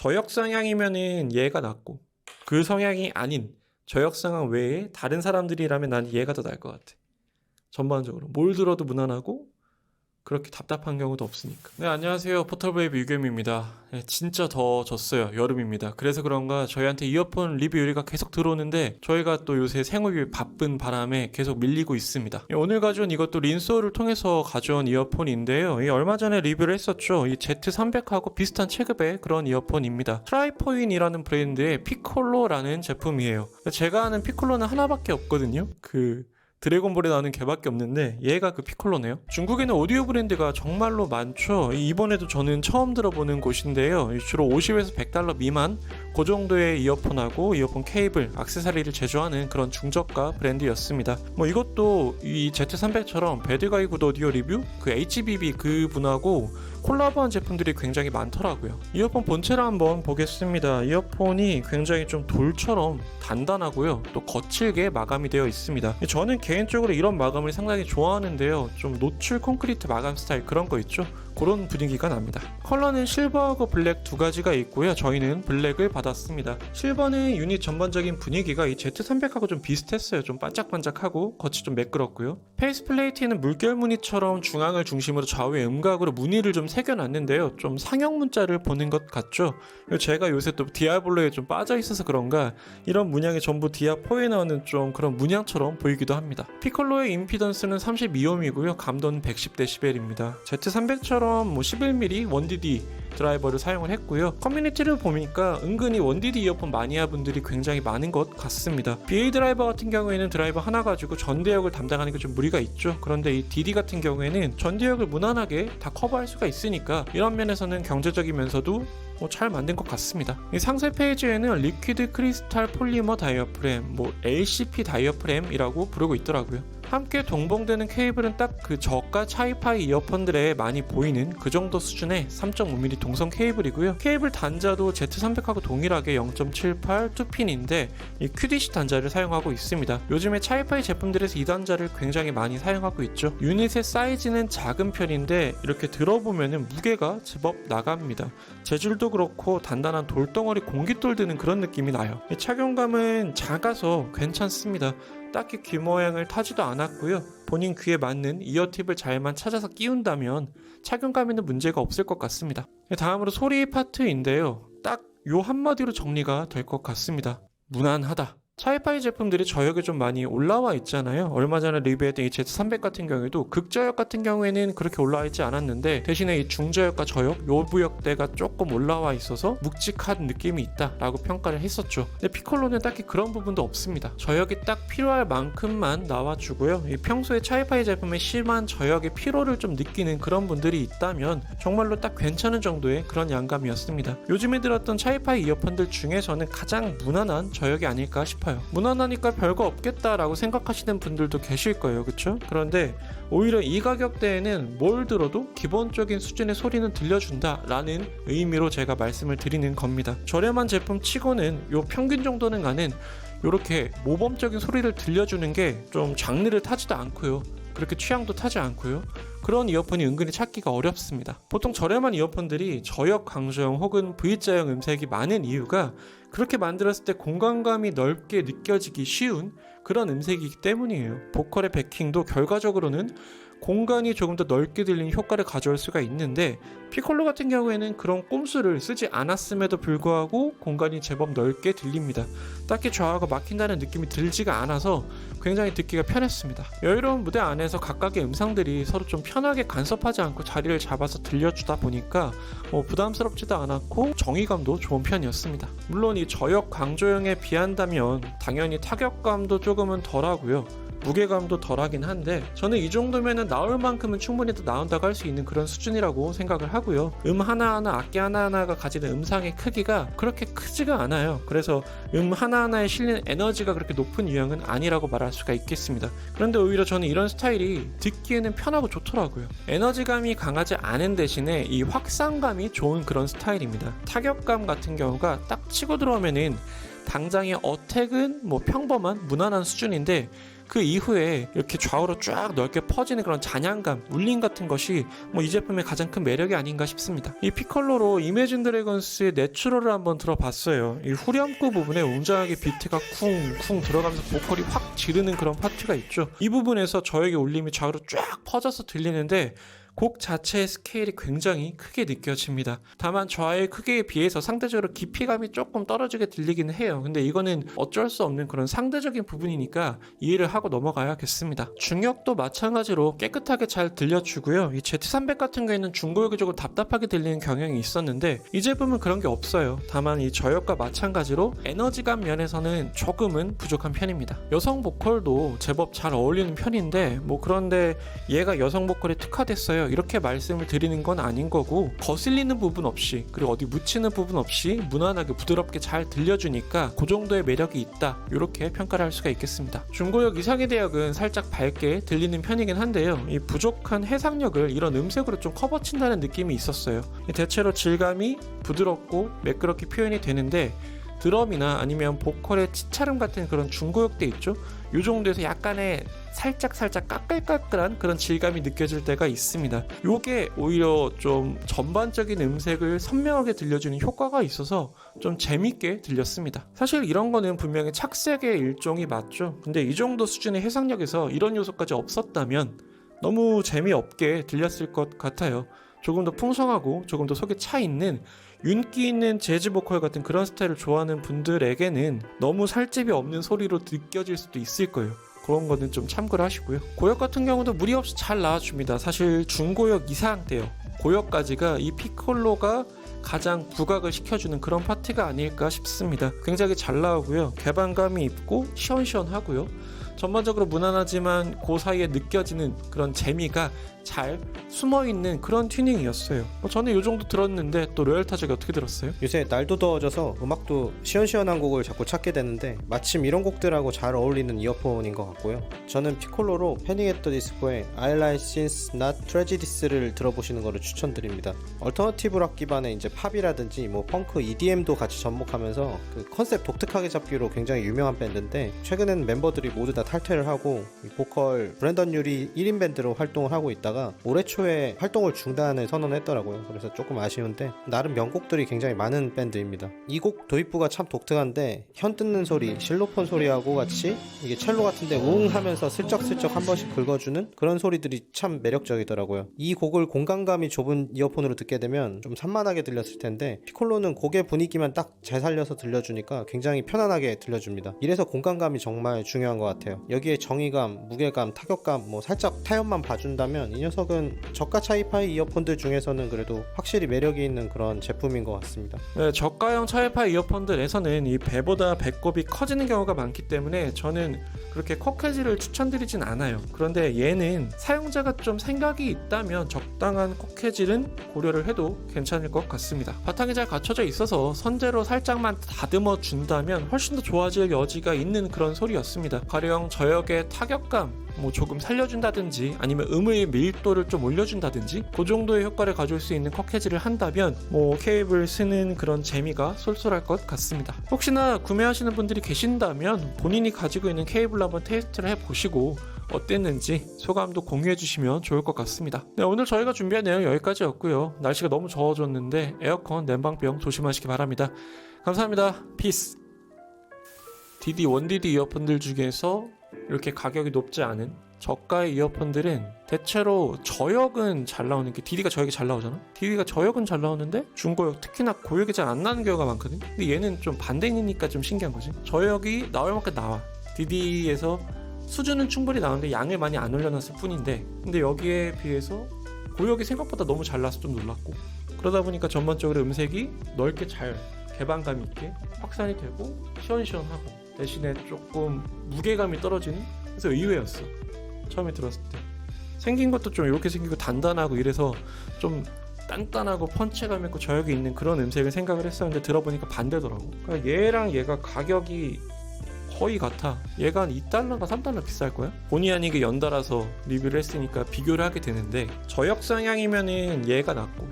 저역 성향이면은 얘가 낫고 그 성향이 아닌 저역 성향 외에 다른 사람들이라면 난 얘가 더 나을 것 같아. 전반적으로 뭘 들어도 무난하고 그렇게 답답한 경우도 없으니까. 네, 안녕하세요. 포털브레이브 유겸입니다. 네, 진짜 더워졌어요. 여름입니다. 그래서 그런가 저희한테 이어폰 리뷰 의뢰가 계속 들어오는데 저희가 또 요새 생업이 바쁜 바람에 계속 밀리고 있습니다. 오늘 가져온 이것도 린소를 통해서 가져온 이어폰인데요. 얼마 전에 리뷰를 했었죠. 이 Z300하고 비슷한 체급의 그런 이어폰입니다. 트라이포인이라는 브랜드의 피콜로라는 제품이에요. 제가 아는 피콜로는 하나밖에 없거든요. 드래곤볼에 나오는 걔밖에 없는데 얘가 그 피콜로네요. 중국에는 오디오 브랜드가 정말로 많죠. 이번에도 저는 처음 들어보는 곳인데요. 주로 50에서 100달러 미만 그 정도의 이어폰하고 이어폰 케이블, 액세서리를 제조하는 그런 중저가 브랜드였습니다. 이것도 이 Z300처럼 배드가이 굿 오디오 리뷰? 그 HBB 그분하고 콜라보한 제품들이 굉장히 많더라고요. 이어폰 본체를 한번 보겠습니다. 이어폰이 굉장히 좀 돌처럼 단단하고요. 또 거칠게 마감이 되어 있습니다. 저는 개인적으로 이런 마감을 상당히 좋아하는데요. 좀 노출 콘크리트 마감 스타일 그런 거 있죠? 그런 분위기가 납니다. 컬러는 실버하고 블랙 두 가지가 있고요. 저희는 블랙을 받았습니다. 실버는 유닛 전반적인 분위기가 이 Z300하고 좀 비슷했어요. 좀 반짝반짝하고 겉이 좀 매끄럽고요. 페이스 플레이트에는 물결 무늬처럼 중앙을 중심으로 좌우에 음각으로 무늬를 좀 새겨놨는데요. 좀 상형 문자를 보는 것 같죠? 제가 요새 또 디아블로에 좀 빠져있어서 그런가 이런 문양이 전부 디아4에 나오는 좀 그런 문양처럼 보이기도 합니다. 피콜로의 임피던스는 32ohm이고요. 감도는 110dB입니다. Z300처럼 11mm 1DD 드라이버를 사용을 했고요. 커뮤니티를 보니까 은근히 1DD 이어폰 마니아 분들이 굉장히 많은 것 같습니다. BA 드라이버 같은 경우에는 드라이버 하나 가지고 전대역을 담당하는 게 좀 무리가 있죠. 그런데 이 DD 같은 경우에는 전대역을 무난하게 다 커버할 수가 있으니까 이런 면에서는 경제적이면서도 잘 만든 것 같습니다. 이 상세 페이지에는 리퀴드 크리스탈 폴리머 다이어프램, LCP 다이어프램이라고 부르고 있더라고요. 함께 동봉되는 케이블은 딱 그 저가 차이파이 이어폰들에 많이 보이는 그 정도 수준의 3.5mm 동성 케이블이고요. 케이블 단자도 Z300하고 동일하게 0.78 2핀인데 이 QDC 단자를 사용하고 있습니다. 요즘에 차이파이 제품들에서 이 단자를 굉장히 많이 사용하고 있죠. 유닛의 사이즈는 작은 편인데 이렇게 들어보면 무게가 제법 나갑니다. 재질도 그렇고 단단한 돌덩어리 공깃돌 드는 그런 느낌이 나요. 착용감은 작아서 괜찮습니다. 딱히 귀 모양을 타지도 않았고요. 본인 귀에 맞는 이어팁을 잘만 찾아서 끼운다면 착용감에는 문제가 없을 것 같습니다. 다음으로 소리 파트인데요. 딱 요 한마디로 정리가 될 것 같습니다. 무난하다. 차이파이 제품들이 저역에 좀 많이 올라와 있잖아요. 얼마 전에 리뷰했던 이 Z300 같은 경우에도 극저역 같은 경우에는 그렇게 올라와 있지 않았는데 대신에 이 중저역과 저역, 요부역대가 조금 올라와 있어서 묵직한 느낌이 있다라고 평가를 했었죠. 근데 피콜로는 딱히 그런 부분도 없습니다. 저역이 딱 필요할 만큼만 나와주고요. 이 평소에 차이파이 제품의 심한 저역의 피로를 좀 느끼는 그런 분들이 있다면 정말로 딱 괜찮은 정도의 그런 양감이었습니다. 요즘에 들었던 차이파이 이어폰들 중에서는 가장 무난한 저역이 아닐까 싶어요. 무난하니까 별거 없겠다라고 생각하시는 분들도 계실 거예요. 그쵸? 그런데 오히려 이 가격대에는 뭘 들어도 기본적인 수준의 소리는 들려준다 라는 의미로 제가 말씀을 드리는 겁니다. 저렴한 제품 치고는 요 평균 정도는 가는 요렇게 모범적인 소리를 들려주는 게 좀 장르를 타지도 않고요. 그렇게 취향도 타지 않고요. 그런 이어폰이 은근히 찾기가 어렵습니다. 보통 저렴한 이어폰들이 저역 강조형 혹은 V자형 음색이 많은 이유가 그렇게 만들었을 때 공간감이 넓게 느껴지기 쉬운 그런 음색이기 때문이에요. 보컬의 베킹도 결과적으로는 공간이 조금 더 넓게 들리는 효과를 가져올 수가 있는데 피콜로 같은 경우에는 그런 꼼수를 쓰지 않았음에도 불구하고 공간이 제법 넓게 들립니다. 딱히 좌우가 막힌다는 느낌이 들지가 않아서 굉장히 듣기가 편했습니다. 여유로운 무대 안에서 각각의 음상들이 서로 좀 편하게 간섭하지 않고 자리를 잡아서 들려주다 보니까 부담스럽지도 않았고 정의감도 좋은 편이었습니다. 물론 이 저역 강조형에 비한다면 당연히 타격감도 조금은 덜하고요. 무게감도 덜하긴 한데 저는 이 정도면은 나올 만큼은 충분히 또 나온다고 할 수 있는 그런 수준이라고 생각을 하고요. 하나하나 악기 하나하나가 가지는 음상의 크기가 그렇게 크지가 않아요. 그래서 하나하나에 실리는 에너지가 그렇게 높은 유형은 아니라고 말할 수가 있겠습니다. 그런데 오히려 저는 이런 스타일이 듣기에는 편하고 좋더라고요. 에너지감이 강하지 않은 대신에 이 확상감이 좋은 그런 스타일입니다. 타격감 같은 경우가 딱 치고 들어오면은 당장의 어택은 평범한 무난한 수준인데 그 이후에 이렇게 좌우로 쫙 넓게 퍼지는 그런 잔향감, 울림 같은 것이 뭐 이 제품의 가장 큰 매력이 아닌가 싶습니다. 이 피컬로로 이매진 드래곤스의 내추럴을 한번 들어봤어요. 이 후렴구 부분에 웅장하게 비트가 쿵쿵 들어가면서 보컬이 확 지르는 그런 파트가 있죠. 이 부분에서 저에게 울림이 좌우로 쫙 퍼져서 들리는데 곡 자체의 스케일이 굉장히 크게 느껴집니다. 다만 저의 크기에 비해서 상대적으로 깊이감이 조금 떨어지게 들리기는 해요. 근데 이거는 어쩔 수 없는 그런 상대적인 부분이니까 이해를 하고 넘어가야겠습니다. 중역도 마찬가지로 깨끗하게 잘 들려주고요. 이 Z300 같은 경우에는 중고역이 조금 답답하게 들리는 경향이 있었는데 이 제품은 그런 게 없어요. 다만 이 저역과 마찬가지로 에너지감 면에서는 조금은 부족한 편입니다. 여성 보컬도 제법 잘 어울리는 편인데 뭐 그런데 얘가 여성 보컬에 특화됐어요 이렇게 말씀을 드리는 건 아닌 거고, 거슬리는 부분 없이 그리고 어디 묻히는 부분 없이 무난하게 부드럽게 잘 들려주니까 그 정도의 매력이 있다 이렇게 평가를 할 수가 있겠습니다. 중고역 이상의 대역은 살짝 밝게 들리는 편이긴 한데요, 이 부족한 해상력을 이런 음색으로 좀 커버친다는 느낌이 있었어요. 대체로 질감이 부드럽고 매끄럽게 표현이 되는데 드럼이나 아니면 보컬의 치차름 같은 그런 중고역대 있죠? 이 정도에서 약간의 살짝 까끌까끌한 그런 질감이 느껴질 때가 있습니다. 요게 오히려 좀 전반적인 음색을 선명하게 들려주는 효과가 있어서 좀 재밌게 들렸습니다. 사실 이런 거는 분명히 착색의 일종이 맞죠. 근데 이 정도 수준의 해상력에서 이런 요소까지 없었다면 너무 재미없게 들렸을 것 같아요. 조금 더 풍성하고 조금 더 속에 차 있는 윤기 있는 재즈 보컬 같은 그런 스타일을 좋아하는 분들에게는 너무 살집이 없는 소리로 느껴질 수도 있을 거예요. 그런 거는 좀 참고를 하시고요. 고역 같은 경우도 무리 없이 잘 나와줍니다. 사실 중고역 이상대요. 고역까지가 이 피콜로가 가장 부각을 시켜주는 그런 파트가 아닐까 싶습니다. 굉장히 잘 나오고요. 개방감이 있고 시원시원하고요. 전반적으로 무난하지만 그 사이에 느껴지는 그런 재미가 잘 숨어있는 그런 튜닝이었어요. 저는 이 정도 들었는데 또 로열타적이 어떻게 들었어요? 요새 날도 더워져서 음악도 시원시원한 곡을 자꾸 찾게 되는데 마침 이런 곡들하고 잘 어울리는 이어폰인 것 같고요. 저는 피콜로로 패닉 앳 더 디스코의 I Like Since Not Tragedies를 들어보시는 것을 추천드립니다. 얼터너티브 락 기반의 이제 팝이라든지 뭐 펑크, EDM도 같이 접목하면서 그 컨셉 독특하게 잡기로 굉장히 유명한 밴드인데 최근엔 멤버들이 모두 다 탈퇴를 하고 보컬 브랜던 유리 1인 밴드로 활동을 하고 있다가 올해 초에 활동을 중단을 선언했더라고요. 그래서 조금 아쉬운데 나름 명곡들이 굉장히 많은 밴드입니다. 이 곡 도입부가 참 독특한데 현 뜯는 소리, 실로폰 소리하고 같이 이게 첼로 같은데 웅 하면서 슬쩍슬쩍 한 번씩 긁어주는 그런 소리들이 참 매력적이더라고요. 이 곡을 공간감이 좁은 이어폰으로 듣게 되면 좀 산만하게 들렸을 텐데 피콜로는 곡의 분위기만 딱 잘 살려서 들려주니까 굉장히 편안하게 들려줍니다. 이래서 공간감이 정말 중요한 것 같아요. 여기에 정의감, 무게감, 타격감 뭐 살짝 타협만 봐준다면 이 녀석은 저가 차이파이 이어폰들 중에서는 그래도 확실히 매력이 있는 그런 제품인 것 같습니다. 네, 저가형 차이파이 이어폰들에서는 이 배보다 배꼽이 커지는 경우가 많기 때문에 저는 그렇게 코케지를 추천드리진 않아요. 그런데 얘는 사용자가 좀 생각이 있다면 적당한 코케질은 고려를 해도 괜찮을 것 같습니다. 바탕이 잘 갖춰져 있어서 선재로 살짝만 다듬어 준다면 훨씬 더 좋아질 여지가 있는 그런 소리였습니다. 가령 저역의 타격감 뭐 조금 살려준다든지 아니면 음의 밀도를 좀 올려준다든지 그 정도의 효과를 가져올 수 있는 컷캐지를 한다면 뭐 케이블 쓰는 그런 재미가 쏠쏠할 것 같습니다. 혹시나 구매하시는 분들이 계신다면 본인이 가지고 있는 케이블로 한번 테스트를 해보시고 어땠는지 소감도 공유해 주시면 좋을 것 같습니다. 네, 오늘 저희가 준비한 내용 여기까지였고요. 날씨가 너무 더워졌는데 에어컨, 냉방병 조심하시기 바랍니다. 감사합니다. 피스. DD 1DD 이어폰들 중에서 이렇게 가격이 높지 않은 저가의 이어폰들은 대체로 저역은 잘 나오는 게 DD가 저역이 잘 나오잖아. DD가 저역은 잘 나오는데 중고역 특히나 고역이 잘 안 나는 경우가 많거든. 근데 얘는 좀 반대니까 좀 신기한 거지. 저역이 나올 만큼 나와. DD에서 수준은 충분히 나오는데 양을 많이 안 올려놨을 뿐인데 근데 여기에 비해서 고역이 생각보다 너무 잘 나서 좀 놀랐고 그러다 보니까 전반적으로 음색이 넓게 잘 개방감 있게 확산이 되고 시원시원하고 대신에 조금 무게감이 떨어지는 그래서 의외였어. 처음에 들었을 때 생긴 것도 좀 이렇게 생기고 단단하고 이래서 좀 단단하고 펀치감 있고 저역이 있는 그런 음색을 생각을 했었는데 들어보니까 반대더라고. 그러니까 얘랑 얘가 가격이 거의 같아. 얘가 한 2달러가 3달러 비쌀 거야? 본의 아니게 연달아서 리뷰를 했으니까 비교를 하게 되는데 저역 성향이면은 얘가 낫고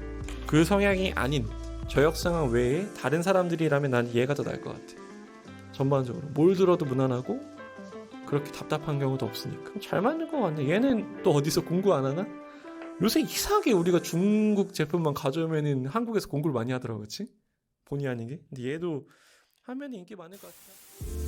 그 성향이 아닌 저역 성향 외에 다른 사람들이라면 난 얘가 더 나을 것 같아. 전반적으로 뭘 들어도 무난하고 그렇게 답답한 경우도 없으니까 잘 맞는 것 같네. 얘는 또 어디서 공부 안 하나? 요새 이상하게 우리가 중국 제품만 가져오면은 한국에서 공부를 많이 하더라고, 그치? 본의 아니게. 근데 얘도 하면 인기 많을 것 같아.